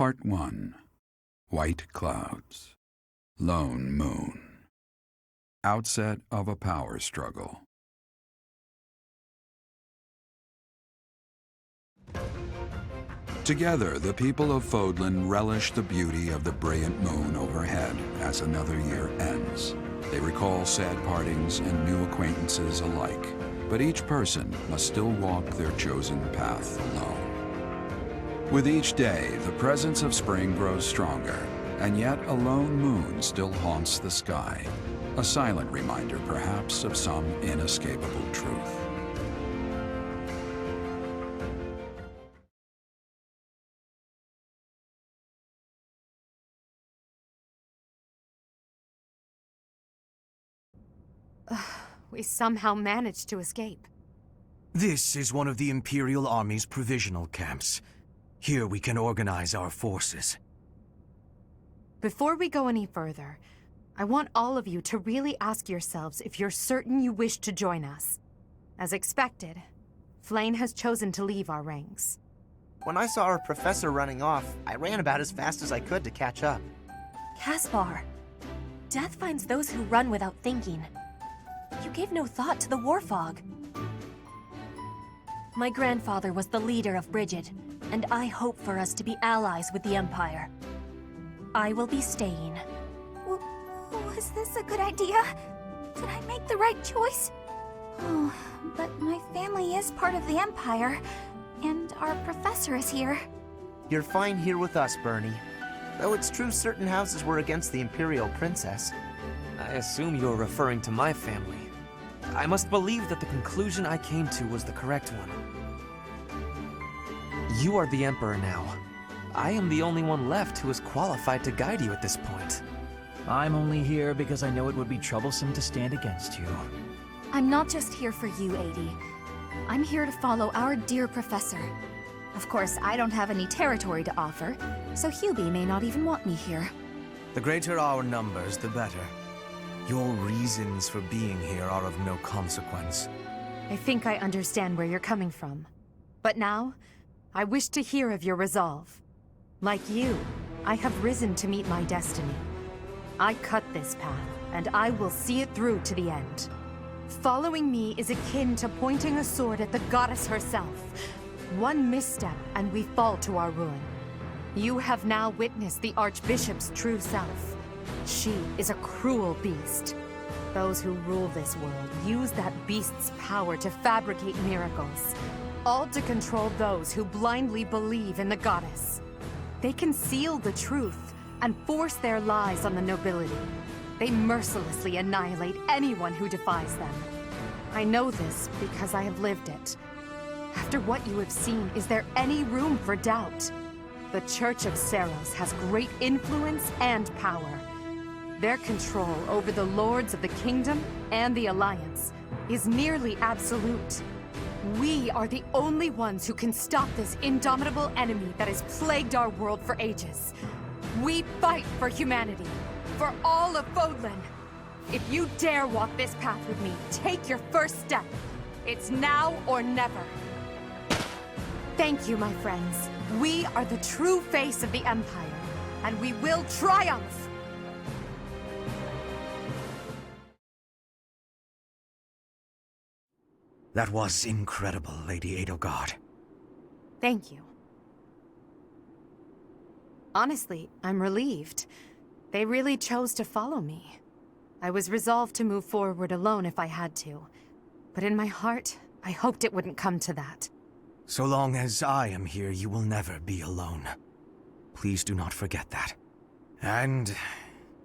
Part 1. White Clouds. Lone Moon. Outset of a power struggle. Together, the people of Fodlan relish the beauty of the brilliant moon overhead as another year ends. They recall sad partings and new acquaintances alike, but each person must still walk their chosen path alone. With each day, the presence of spring grows stronger, and yet a lone moon still haunts the sky, a silent reminder perhaps of some inescapable truth. We somehow managed to escape. This is one of the Imperial Army's provisional camps. Here we can organize our forces. Before we go any further, I want all of you to really ask yourselves if you're certain you wish to join us. As expected, Flane has chosen to leave our ranks. When I saw our professor running off, I ran about as fast as I could to catch up. Caspar, death finds those who run without thinking. You gave no thought to the war fog. My grandfather was the leader of Brigid, and I hope for us to be allies with the Empire. I will be staying. Was this a good idea? Did I make the right choice? Oh, but my family is part of the Empire, and our professor is here. You're fine here with us, Bernie. Though it's true certain houses were against the Imperial Princess. I assume you're referring to my family. I must believe that the conclusion I came to was the correct one. You are the Emperor now. I am the only one left who is qualified to guide you at this point. I'm only here because I know it would be troublesome to stand against you. I'm not just here for you, Adie. I'm here to follow our dear professor. Of course, I don't have any territory to offer, so Hubie may not even want me here. The greater our numbers, the better. Your reasons for being here are of no consequence. I think I understand where you're coming from. But now, I wish to hear of your resolve. Like you, I have risen to meet my destiny. I cut this path, and I will see it through to the end. Following me is akin to pointing a sword at the goddess herself. One misstep, and we fall to our ruin. You have now witnessed the Archbishop's true self. She is a cruel beast. Those who rule this world use that beast's power to fabricate miracles, all to control those who blindly believe in the goddess. They conceal the truth and force their lies on the nobility. They mercilessly annihilate anyone who defies them. I know this because I have lived it. After what you have seen, is there any room for doubt? The Church of Seros has great influence and power. Their control over the Lords of the Kingdom and the Alliance is nearly absolute. We are the only ones who can stop this indomitable enemy that has plagued our world for ages. We fight for humanity, for all of Fodlan. If you dare walk this path with me, take your first step. It's now or never. Thank you, my friends. We are the true face of the Empire, and we will triumph! That was incredible, Lady Edelgard. Thank you. Honestly, I'm relieved. They really chose to follow me. I was resolved to move forward alone if I had to. But in my heart, I hoped it wouldn't come to that. So long as I am here, you will never be alone. Please do not forget that. And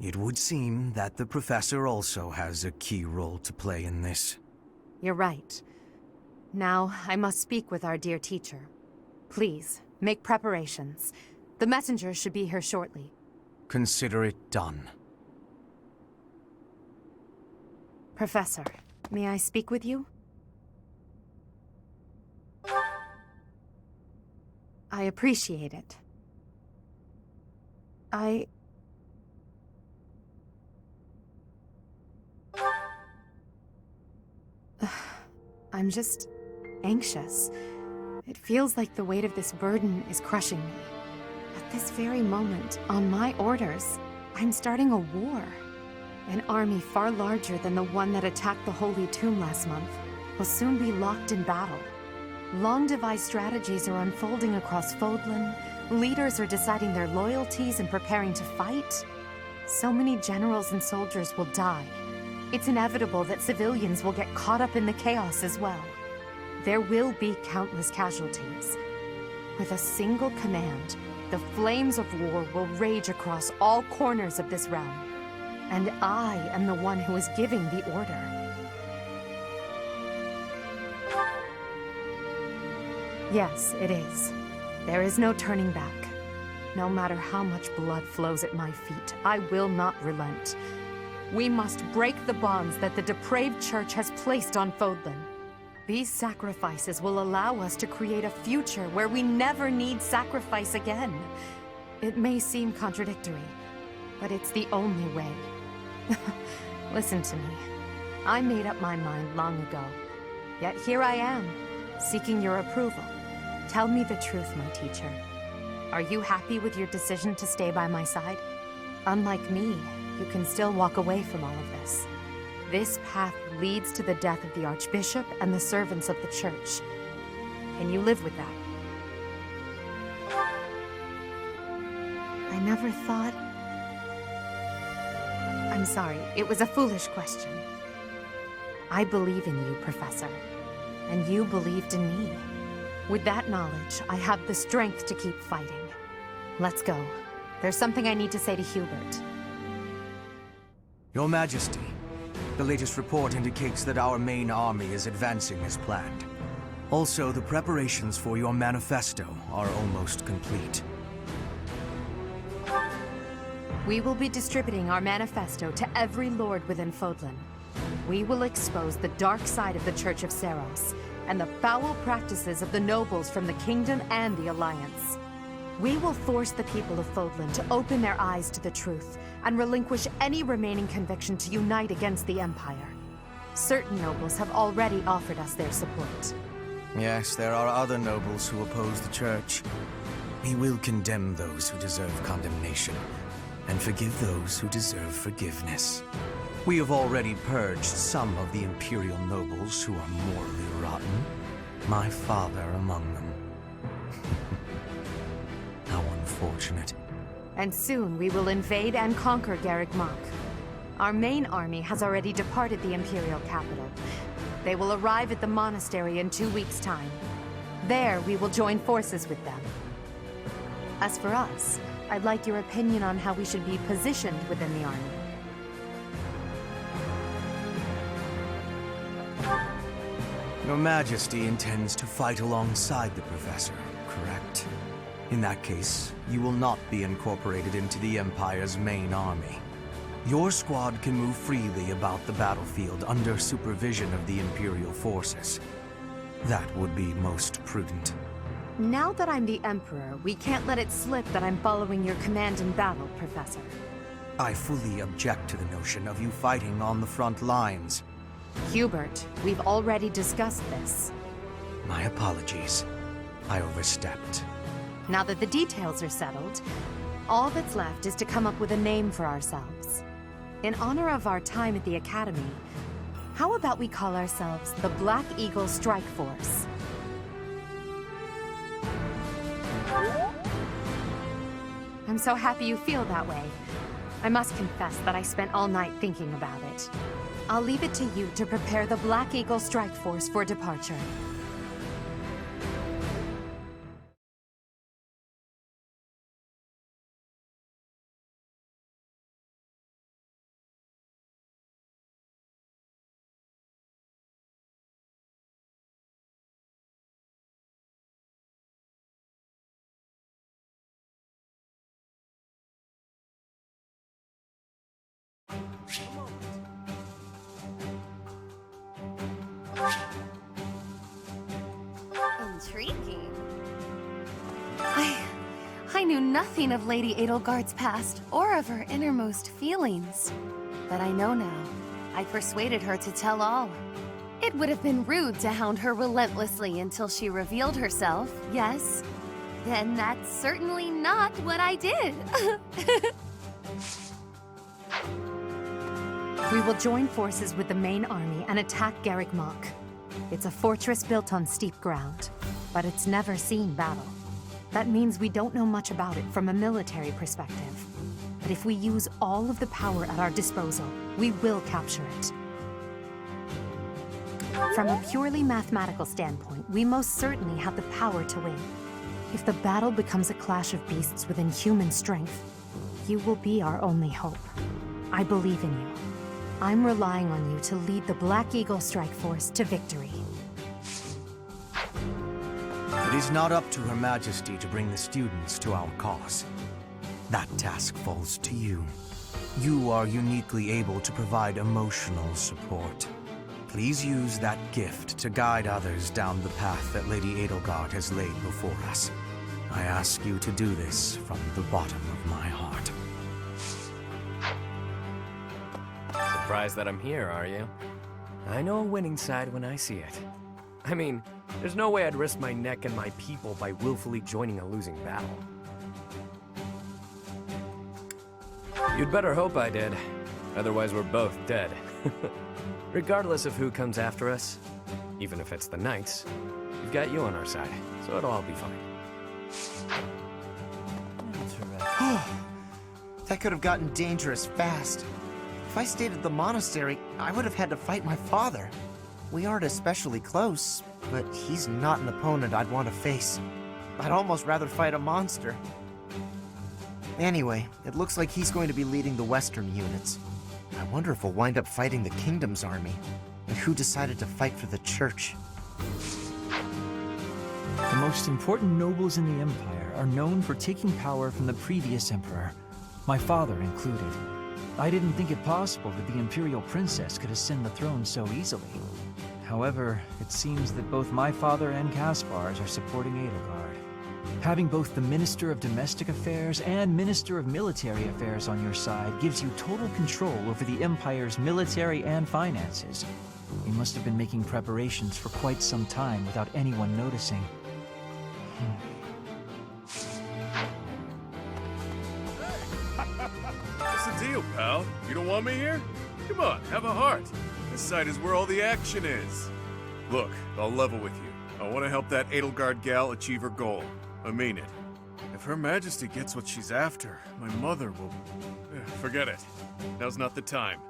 it would seem that the Professor also has a key role to play in this. You're right. Now, I must speak with our dear teacher. Please, make preparations. The messenger should be here shortly. Consider it done. Professor, may I speak with you? I appreciate it. I'm just anxious. It feels like the weight of this burden is crushing me. At this very moment, on my orders, I'm starting a war. An army far larger than the one that attacked the Holy Tomb last month will soon be locked in battle. Long-devised strategies are unfolding across Fodlan. Leaders are deciding their loyalties and preparing to fight. So many generals and soldiers will die. It's inevitable that civilians will get caught up in the chaos as well. There will be countless casualties. With a single command, the flames of war will rage across all corners of this realm. And I am the one who is giving the order. Yes, it is. There is no turning back. No matter how much blood flows at my feet, I will not relent. We must break the bonds that the depraved church has placed on Fodlan. These sacrifices will allow us to create a future where we never need sacrifice again. It may seem contradictory, but it's the only way. Listen to me. I made up my mind long ago. Yet here I am, seeking your approval. Tell me the truth, my teacher. Are you happy with your decision to stay by my side? Unlike me, you can still walk away from all of this. This path leads to the death of the Archbishop and the servants of the Church. Can you live with that? I never thought... I'm sorry, it was a foolish question. I believe in you, Professor. And you believed in me. With that knowledge, I have the strength to keep fighting. Let's go. There's something I need to say to Hubert. Your Majesty, the latest report indicates that our main army is advancing as planned. Also, the preparations for your manifesto are almost complete. We will be distributing our manifesto to every lord within Fodlan. We will expose the dark side of the Church of Seros, and the foul practices of the nobles from the Kingdom and the Alliance. We will force the people of Fodlan to open their eyes to the truth, and relinquish any remaining conviction to unite against the Empire. Certain nobles have already offered us their support. Yes, there are other nobles who oppose the Church. We will condemn those who deserve condemnation, and forgive those who deserve forgiveness. We have already purged some of the Imperial nobles who are morally rotten, my father among them. How unfortunate. And soon we will invade and conquer Garreg Mach. Our main army has already departed the Imperial capital. They will arrive at the monastery in 2 weeks' time. There, we will join forces with them. As for us, I'd like your opinion on how we should be positioned within the army. Your Majesty intends to fight alongside the Professor, correct? In that case, you will not be incorporated into the Empire's main army. Your squad can move freely about the battlefield under supervision of the Imperial forces. That would be most prudent. Now that I'm the Emperor, we can't let it slip that I'm following your command in battle, Professor. I fully object to the notion of you fighting on the front lines. Hubert, we've already discussed this. My apologies. I overstepped. Now that the details are settled, all that's left is to come up with a name for ourselves. In honor of our time at the Academy, how about we call ourselves the Black Eagle Strike Force? I'm so happy you feel that way. I must confess that I spent all night thinking about it. I'll leave it to you to prepare the Black Eagle Strike Force for departure. Intriguing. I knew nothing of Lady Edelgard's past or of her innermost feelings. But I know now. I persuaded her to tell all. It would have been rude to hound her relentlessly until she revealed herself, yes? Then that's certainly not what I did. We will join forces with the main army and attack Garreg Mach. It's a fortress built on steep ground, but it's never seen battle. That means we don't know much about it from a military perspective. But if we use all of the power at our disposal, we will capture it. From a purely mathematical standpoint, we most certainly have the power to win. If the battle becomes a clash of beasts within human strength, you will be our only hope. I believe in you. I'm relying on you to lead the Black Eagle Strike Force to victory. It is not up to Her Majesty to bring the students to our cause. That task falls to you. You are uniquely able to provide emotional support. Please use that gift to guide others down the path that Lady Edelgard has laid before us. I ask you to do this from the bottom of my heart. Surprised that I'm here, are you? I know a winning side when I see it. I mean, there's no way I'd risk my neck and my people by willfully joining a losing battle. You'd better hope I did. Otherwise, we're both dead. Regardless of who comes after us, even if it's the Knights, we've got you on our side, so it'll all be fine. That could have gotten dangerous fast. If I stayed at the monastery, I would have had to fight my father. We aren't especially close, but he's not an opponent I'd want to face. I'd almost rather fight a monster. Anyway, it looks like he's going to be leading the western units. I wonder if we'll wind up fighting the Kingdom's army, and who decided to fight for the Church. The most important nobles in the Empire are known for taking power from the previous Emperor, my father included. I didn't think it possible that the Imperial Princess could ascend the throne so easily. However, it seems that both my father and Caspar's are supporting Edelgard. Having both the Minister of Domestic Affairs and Minister of Military Affairs on your side gives you total control over the Empire's military and finances. You must have been making preparations for quite some time without anyone noticing. What's the deal, pal? You don't want me here? Come on, have a heart. This side is where all the action is. Look, I'll level with you. I want to help that Edelgard gal achieve her goal. I mean it. If Her Majesty gets what she's after, my mother will... Forget it. Now's not the time.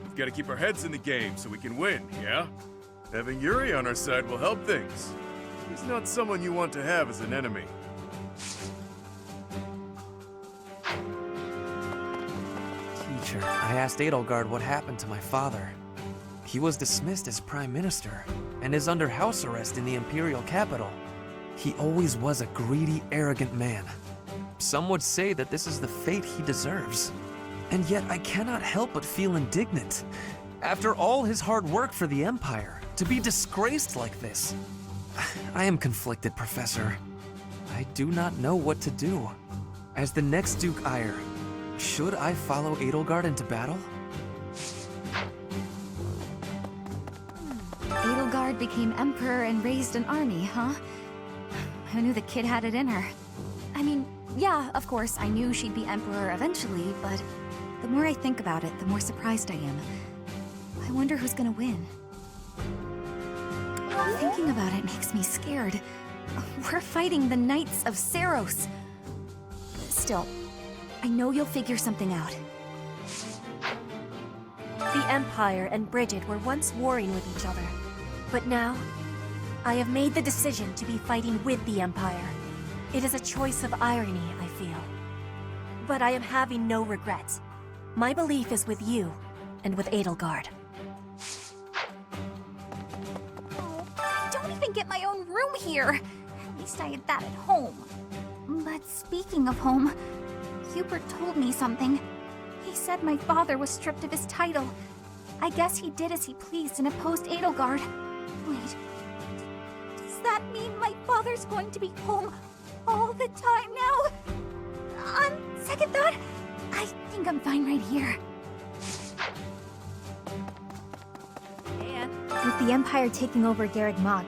We've got to keep our heads in the game so we can win, yeah? Having Yuri on our side will help things. He's not someone you want to have as an enemy. Teacher, I asked Edelgard what happened to my father. He was dismissed as Prime Minister, and is under house arrest in the Imperial capital. He always was a greedy, arrogant man. Some would say that this is the fate he deserves. And yet I cannot help but feel indignant. After all his hard work for the Empire, to be disgraced like this. I am conflicted, Professor. I do not know what to do. As the next Duke Ire, should I follow Edelgard into battle? Edelgard became emperor and raised an army, huh? Who knew the kid had it in her? I mean, yeah, of course, I knew she'd be emperor eventually, but the more I think about it, the more surprised I am. I wonder who's gonna win. Thinking about it makes me scared. We're fighting the Knights of Seiros. Still, I know you'll figure something out. The Empire and Bridget were once warring with each other, but now, I have made the decision to be fighting with the Empire. It is a choice of irony, I feel. But I am having no regrets. My belief is with you, and with Edelgard. Oh, I don't even get my own room here. At least I had that at home. But speaking of home, Hubert told me something. He said my father was stripped of his title. I guess he did as he pleased and opposed Edelgard. Wait, does that mean my father's going to be home all the time now? On second thought, I think I'm fine right here. With the Empire taking over Garreg Mach,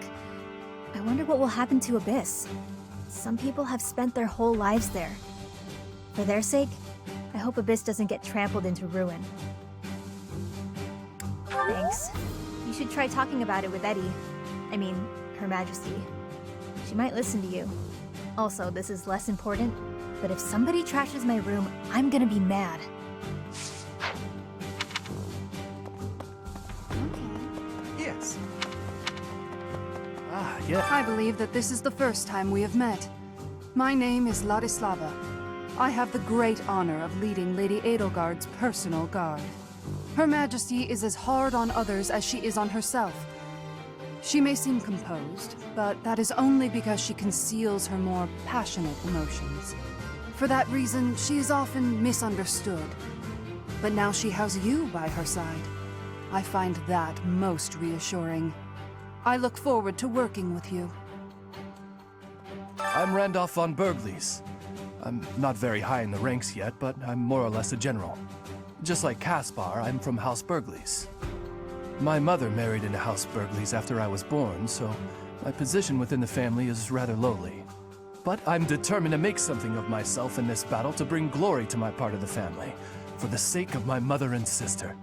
I wonder what will happen to Abyss. Some people have spent their whole lives there. For their sake, I hope Abyss doesn't get trampled into ruin. Thanks. You should try talking about it with Eddie. I mean, Her Majesty. She might listen to you. Also, this is less important, but if somebody trashes my room, I'm gonna be mad. Yes. Yeah. I believe that this is the first time we have met. My name is Ladislava. I have the great honor of leading Lady Edelgard's personal guard. Her Majesty is as hard on others as she is on herself. She may seem composed, but that is only because she conceals her more passionate emotions. For that reason, she is often misunderstood. But now she has you by her side. I find that most reassuring. I look forward to working with you. I'm Randolph von Berglies. I'm not very high in the ranks yet, but I'm more or less a general. Just like Caspar, I'm from House Berglies. My mother married into House Berglies after I was born, so my position within the family is rather lowly. But I'm determined to make something of myself in this battle to bring glory to my part of the family, for the sake of my mother and sister.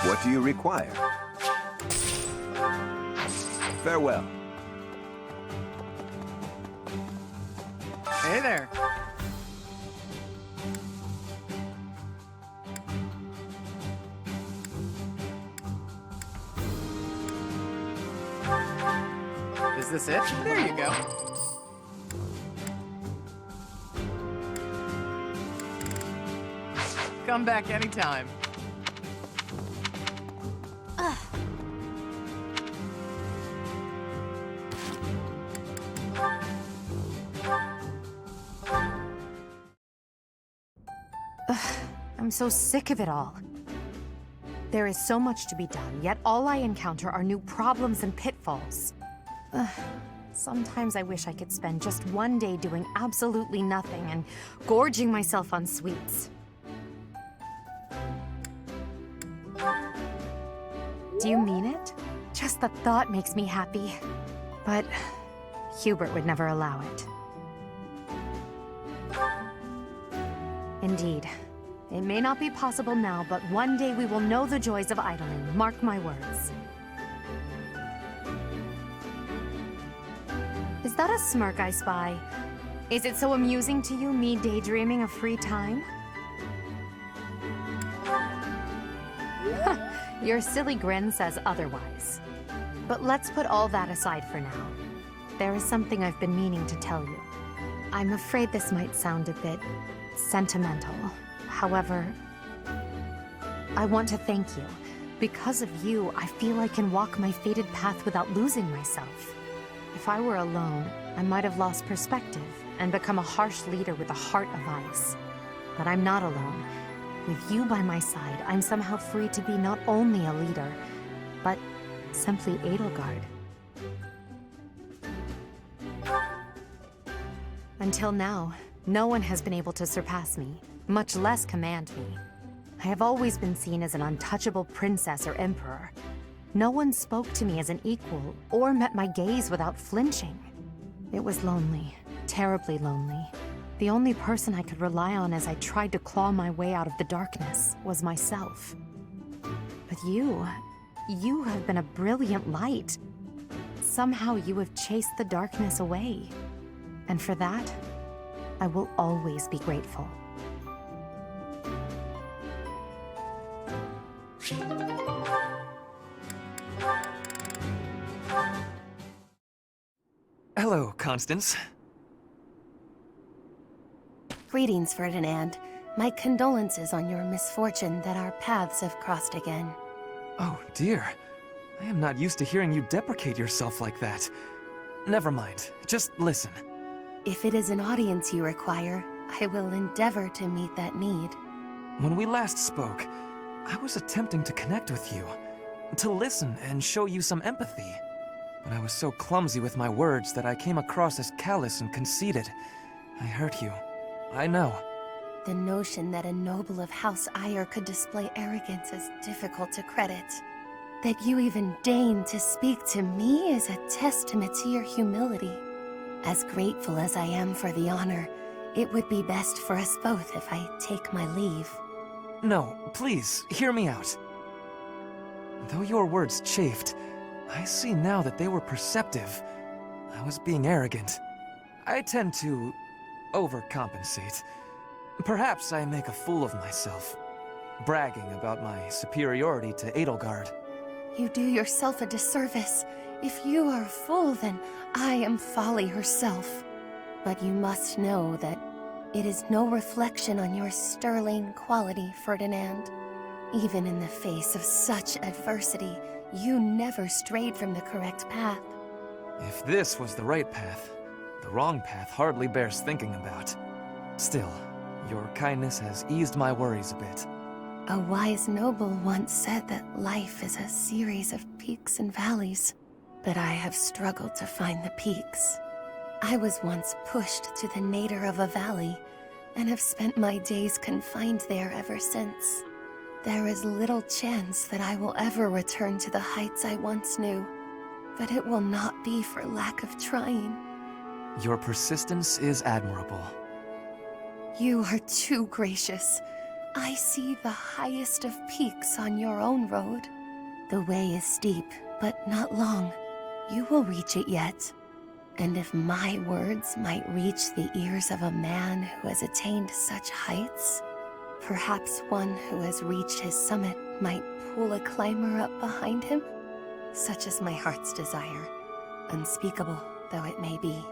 What do you require? Farewell. Hey there. Is this it? There you go. Come back anytime. I'm so sick of it all. There is so much to be done, yet all I encounter are new problems and pitfalls. Sometimes I wish I could spend just one day doing absolutely nothing and gorging myself on sweets. Do you mean it? Just the thought makes me happy. But Hubert would never allow it. Indeed. It may not be possible now, but one day we will know the joys of idling. Mark my words. Is that a smirk I spy? Is it so amusing to you, me daydreaming of free time? Your silly grin says otherwise. But let's put all that aside for now. There is something I've been meaning to tell you. I'm afraid this might sound a bit sentimental. However, I want to thank you. Because of you, I feel I can walk my fated path without losing myself. If I were alone, I might have lost perspective and become a harsh leader with a heart of ice. But I'm not alone. With you by my side, I'm somehow free to be not only a leader, but simply Edelgard. Until now, no one has been able to surpass me, much less command me. I have always been seen as an untouchable princess or emperor. No one spoke to me as an equal or met my gaze without flinching. It was lonely, terribly lonely. The only person I could rely on as I tried to claw my way out of the darkness was myself. But you have been a brilliant light. Somehow you have chased the darkness away. And for that, I will always be grateful. Hello, Constance. Greetings, Ferdinand. My condolences on your misfortune that our paths have crossed again. Oh, dear. I am not used to hearing you deprecate yourself like that. Never mind. Just listen. If it is an audience you require, I will endeavor to meet that need. When we last spoke, I was attempting to connect with you, to listen and show you some empathy. But I was so clumsy with my words that I came across as callous and conceited. I hurt you. I know. The notion that a noble of House Eyre could display arrogance is difficult to credit. That you even deign to speak to me is a testament to your humility. As grateful as I am for the honor, it would be best for us both if I take my leave. No, please, hear me out. Though your words chafed, I see now that they were perceptive. I was being arrogant. I tend to overcompensate. Perhaps I make a fool of myself, bragging about my superiority to Edelgard. You do yourself a disservice. If you are a fool, then I am folly herself. But you must know that it is no reflection on your sterling quality, Ferdinand. Even in the face of such adversity, you never strayed from the correct path. If this was the right path, the wrong path hardly bears thinking about. Still, your kindness has eased my worries a bit. A wise noble once said that life is a series of peaks and valleys, but I have struggled to find the peaks. I was once pushed to the nadir of a valley, and have spent my days confined there ever since. There is little chance that I will ever return to the heights I once knew, but it will not be for lack of trying. Your persistence is admirable. You are too gracious. I see the highest of peaks on your own road. The way is steep, but not long. You will reach it yet. And if my words might reach the ears of a man who has attained such heights, perhaps one who has reached his summit might pull a climber up behind him? Such is my heart's desire, unspeakable though it may be.